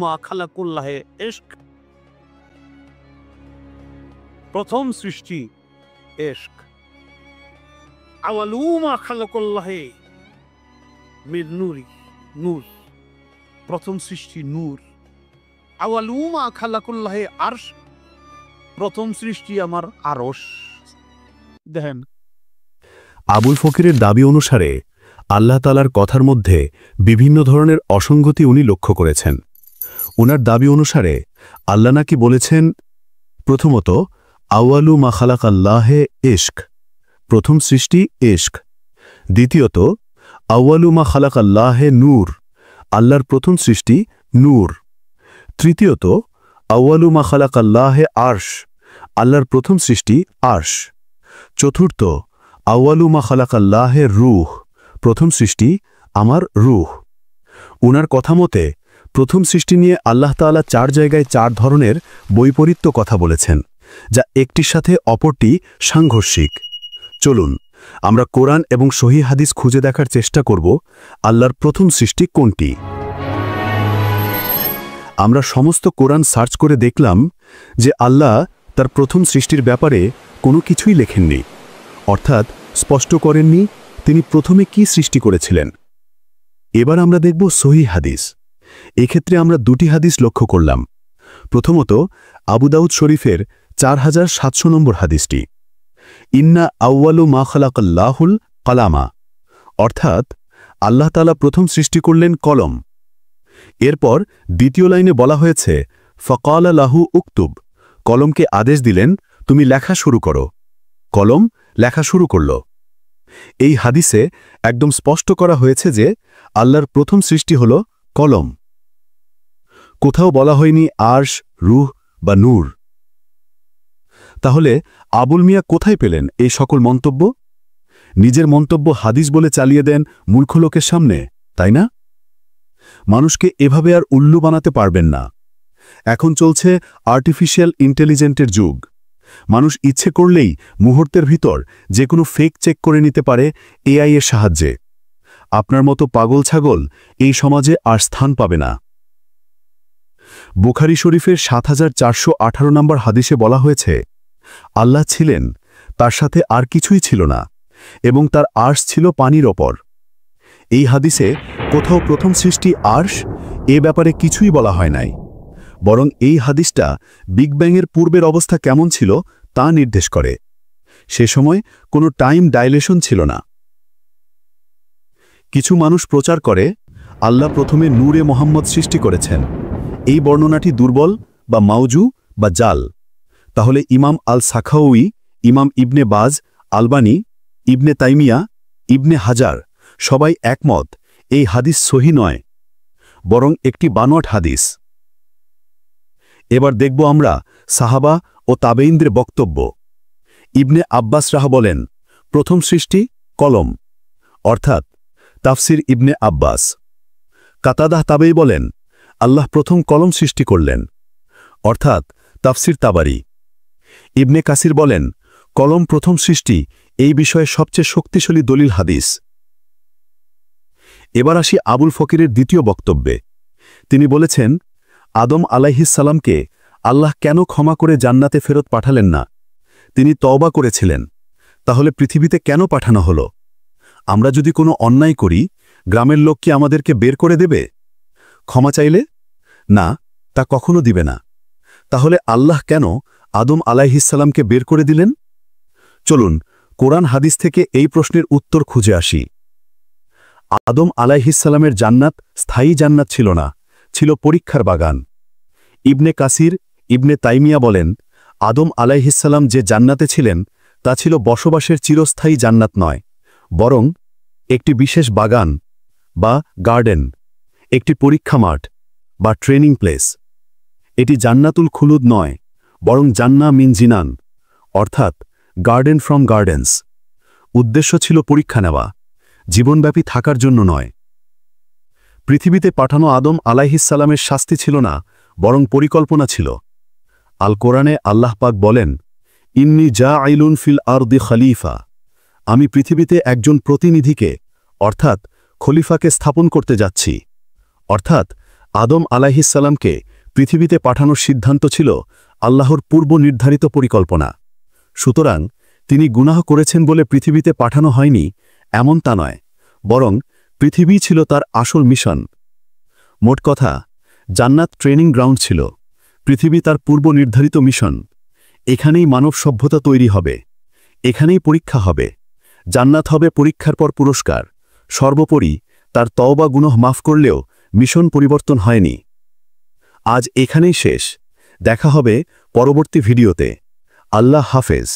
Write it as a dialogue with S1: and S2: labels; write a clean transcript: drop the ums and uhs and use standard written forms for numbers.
S1: মা খালাকুল্লাহে ইশক। প্রথম সৃষ্টি ইশক। আওয়ালু মা খালাকুল্লাহে মিন নূরি, নূর। প্রথম সৃষ্টি নূর। আওয়ালু মা খালাকুল্লাহে আরশ। প্রথম সৃষ্টি আমার আরশ। দেখেন,
S2: আবুল ফকিরের দাবি অনুসারে আল্লাহ তাআলার কথার মধ্যে বিভিন্ন ধরনের অসঙ্গতি উনি লক্ষ্য করেছেন। ওনার দাবি অনুসারে আল্লাহ নাকি বলেছেন, প্রথমত আউয়ালু মা খালাকাল্লাহে ইশক, প্রথম সৃষ্টি ইশক। দ্বিতীয়ত আউয়ালু মা খালাকাল্লাহে নূর, আল্লাহর প্রথম সৃষ্টি নূর। তৃতীয়ত আউয়ালু মা খালাকাল্লাহে আরশ, আল্লাহর প্রথম সৃষ্টি আরশ। চতুর্থ আউয়ালু মা খালাকাল্লাহে রূহ, প্রথম সৃষ্টি আমার রূহ। উনার কথা মতে প্রথম সৃষ্টি নিয়ে আল্লাহ তাআলা 4 জায়গায় 4 ধরনের বৈপরীত্য কথা বলেছেন, যা একটির সাথে অপরটি সাংঘর্ষিক। চলুন আমরা কোরআন এবং সহিহ হাদিস খুঁজে দেখার চেষ্টা করব আল্লাহর প্রথম সৃষ্টি কোনটি। আমরা সমস্ত কোরআন সার্চ করে দেখলাম যে আল্লাহ তার প্রথম সৃষ্টির ব্যাপারে কোনো কিছুই লেখেননি, অর্থাৎ স্পষ্ট করেননি তিনি প্রথমে কি সৃষ্টি করেছিলেন। এবার আমরা দেখব সহিহ হাদিস। এক্ষেত্রে আমরা 2টি হাদিস লক্ষ্য করলাম। প্রথমত আবু দাউদ শরীফের 4700 নম্বর হাদিসটি, ইন্না আউয়ালু মা খালাকাল্লাহুল কালামা, অর্থাৎ আল্লাহ তাআলা প্রথম সৃষ্টি করলেন কলম। এরপর দ্বিতীয় লাইনে বলা হয়েছে ফাকালা লাহু উকতুব, কলমকে আদেশ দিলেন তুমি লেখা শুরু করো। কলম লেখা শুরু করল। এই হাদিসে একদম স্পষ্ট করা হয়েছে যে আল্লাহর প্রথম সৃষ্টি হল কলম। কোথাও বলা হয়নি আরশ, রূহ বা নূর। তাহলে আবুল মিয়া কোথায় পেলেন এই সকল মন্তব্য? নিজের মন্তব্য হাদিস বলে চালিয়ে দেন মূর্খ লোকের সামনে, তাই না? মানুষকে এভাবে আর উল্লু বানাতে পারবেন না। এখন চলছে আর্টিফিশিয়াল ইন্টেলিজেন্সের যুগ। মানুষ ইচ্ছে করলেই মুহূর্তের ভিতর যে কোনো ফেক চেক করে নিতে পারে এআই এর সাহায্যে। আপনার মতো পাগল ছাগল এই সমাজে আর স্থান পাবে না। বুখারী শরীফের 7418 নম্বর হাদিসে বলা হয়েছে, আল্লাহ ছিলেন, তার সাথে আর কিছুই ছিল না, এবং তার আরশ ছিল পানির ওপর। এই হাদিসে কোথাও প্রথম সৃষ্টি আরশ এ ব্যাপারে কিছুই বলা হয় নাই, বরং এই হাদিসটা বিগ ব্যাংয়ের পূর্বের অবস্থা কেমন ছিল তা নির্দেশ করে। সে সময় কোনো টাইম ডাইলেশন ছিল না। কিছু মানুষ প্রচার করে আল্লাহ প্রথমে নূরে মোহাম্মদ সৃষ্টি করেছেন। এই বর্ণনাটি দুর্বল বা মাউজু বা জাল। তাহলে ইমাম আল সাখাউই, ইমাম ইবনে বাজ, আলবানী, ইবনে তাইমিয়া, ইবনে হাজার সবাই একমত এই হাদিস সহি নয়, বরং একটি বানোয়াট হাদিস। এবার দেখব আমরা সাহাবা ও তাবেঈনদের বক্তব্য। ইবনে আব্বাস রাহ বলেন, প্রথম সৃষ্টি কলম, অর্থাৎ তাফসির ইবনে আব্বাস। কাতাদাহ তাবেঈ বলেন, আল্লাহ প্রথম কলম সৃষ্টি করলেন, অর্থাৎ তাফসির তাবারি। ইবনে কাসির বলেন, কলম প্রথম সৃষ্টি এই বিষয়ে সবচেয়ে শক্তিশালী দলিল হাদিস। এবার আসি আবুল ফকিরের দ্বিতীয় বক্তব্যে। তিনি বলেছেন, আদম আলাইহিসসালামকে আল্লাহ কেন ক্ষমা করে জান্নাতে ফেরত পাঠালেন না? তিনি তওবা করেছিলেন, তাহলে পৃথিবীতে কেন পাঠানো হলো? আমরা যদি কোনো অন্যায় করি, গ্রামের লোক কি আমাদেরকে বের করে দেবে? ক্ষমা চাইলে? না, তা কখনো দিবে না। তাহলে আল্লাহ কেন আদম আলাইহিসসালামকে বের করে দিলেন? চলুন কোরআন হাদিস থেকে এই প্রশ্নের উত্তর খুঁজে আসি। আদম আলাইহিসসালামের জান্নাত স্থায়ী জান্নাত ছিল না, ছিল পরীক্ষার বাগান। ইবনে কাসির, ইবনে তাইমিয়া বলেন, আদম আলাইহিসসালাম যে জান্নাতে ছিলেন তা ছিল বসবাসের চিরস্থায়ী জান্নাত নয়, বরং একটি বিশেষ বাগান বা গার্ডেন, একটি পরীক্ষা মাঠ বা ট্রেনিং প্লেস। এটি জান্নাতুল খুলুদ নয়, বরং জান্না মিন জিনান, অর্থাৎ গার্ডেন ফ্রম গার্ডেন্স। উদ্দেশ্য ছিল পরীক্ষা নেওয়া, জীবনব্যাপী থাকার জন্য নয়। পৃথিবীতে পাঠানো আদম আলাইহিসসালামের শাস্তি ছিল না, বরং পরিকল্পনা ছিল। আল কোরআনে আল্লাহ পাক বলেন, ইন্নী জাআইলুন ফিল আরদি খলিফা, আমি পৃথিবীতে একজন প্রতিনিধিকে অর্থাৎ খলিফাকে স্থাপন করতে যাচ্ছি। অর্থাৎ আদম আলাইহিসসালামকে পৃথিবীতে পাঠানোর সিদ্ধান্ত ছিল আল্লাহর পূর্ব নির্ধারিত পরিকল্পনা। সুতরাং তিনি গুনাহ করেছেন বলে পৃথিবীতে পাঠানো হয়নি এমন তা নয়, বরং পৃথিবী ছিল তার আসল মিশন। মোট কথা, জান্নাত ট্রেনিং গ্রাউন্ড ছিল, পৃথিবী তার পূর্ব নির্ধারিত মিশন। এখানেই মানব সভ্যতা তৈরি হবে, এখানেই পরীক্ষা হবে। জান্নাত হবে পরীক্ষার পর পুরস্কার। সর্বোপরি তার তওবা গুনাহ মাফ করলেও মিশন পরিবর্তন হয়নি। আজ এখানেই শেষ। দেখা হবে পরবর্তী ভিডিওতে। আল্লাহ হাফেজ।